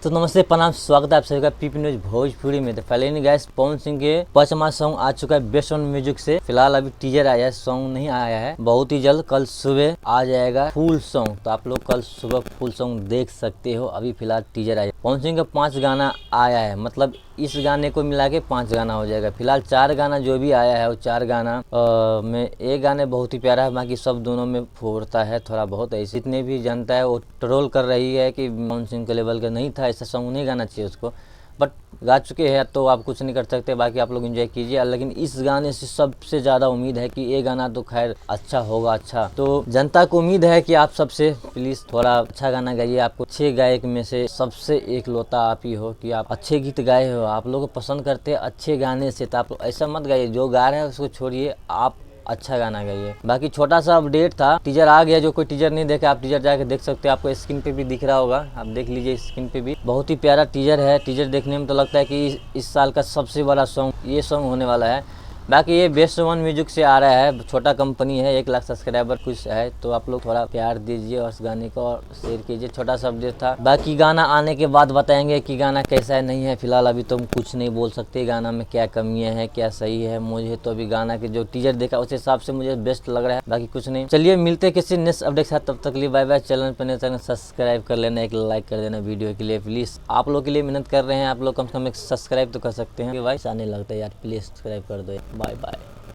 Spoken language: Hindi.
तो नमस्ते प्रणाम, स्वागत है आप सभी का पीपी न्यूज भोजपुरी में। तो पहले नहीं गैस, पवन सिंह के 5वां सॉन्ग आ चुका है बेस्ट ऑन म्यूजिक से। फिलहाल अभी टीजर आया है, सॉन्ग नहीं आया है। बहुत ही जल्द कल सुबह आ जाएगा फुल सॉन्ग, तो आप लोग कल सुबह फुल सॉन्ग देख सकते हो। अभी फिलहाल टीजर आया है। पवन सिंह का 5 गाना आया है, मतलब इस गाने को मिला के 5 गाना हो जाएगा। फिलहाल 4 गाना जो भी आया है वो 4 गाना में एक गाने बहुत ही प्यारा है, बाकी सब दोनों में फोड़ता है थोड़ा बहुत। ऐसे जितने भी जनता है वो ट्रोल कर रही है कि पवन सिंह के लेवल का नहीं था, ऐसा सॉन्ग नहीं गाना चाहिए उसको, बट गा चुके हैं तो आप कुछ नहीं कर सकते। बाकी आप लोग एंजॉय कीजिए। लेकिन इस गाने से सबसे ज़्यादा उम्मीद है कि ये गाना तो खैर अच्छा होगा। अच्छा, तो जनता को उम्मीद है कि आप सबसे प्लीज़ थोड़ा अच्छा गाना गाइए। आपको अच्छे गायक में से सबसे एकलौता आप ही हो कि आप अच्छे गीत गाए हो। आप लोग पसंद करते हैं अच्छे गाने से, तो आप ऐसा मत गाइए जो गा रहे हैं उसको छोड़िए, आप अच्छा गाना गाइए। बाकी छोटा सा अपडेट था, टीजर आ गया। जो कोई टीजर नहीं देखा आप टीजर जाके देख सकते हो, आपको स्क्रीन पे भी दिख रहा होगा, आप देख लीजिए स्क्रीन पे भी। बहुत ही प्यारा टीजर है। टीजर देखने में तो लगता है कि इस साल का सबसे बड़ा सॉन्ग ये सॉन्ग होने वाला है। बाकी ये बेस्ट वन म्यूजिक से आ रहा है, छोटा कंपनी है, 1 लाख सब्सक्राइबर कुछ है, तो आप लोग थोड़ा प्यार दीजिए और उस गाने को और शेयर कीजिए। छोटा सा अपडेट था। बाकी गाना आने के बाद बताएंगे कि गाना कैसा है नहीं है। फिलहाल अभी तो हम कुछ नहीं बोल सकते गाना में क्या कमियां हैं क्या सही है। मुझे तो अभी गाना के जो टीजर देखा उस हिसाब से मुझे बेस्ट लग रहा है, बाकी कुछ नहीं। चलिए मिलते किसी नेक्स्ट अपडेट के साथ, तब तक के लिए बाय बाय। चैनल पर नए चैनल सब्सक्राइब कर लेना, एक लाइक कर देना वीडियो के लिए प्लीज़। आप लोग के लिए मेहनत कर रहे हैं, आप लोग कम से कम एक सब्सक्राइब तो कर सकते हैं भाई, आने लगता है यार, प्लीज़ सब्सक्राइब कर दो। Bye bye.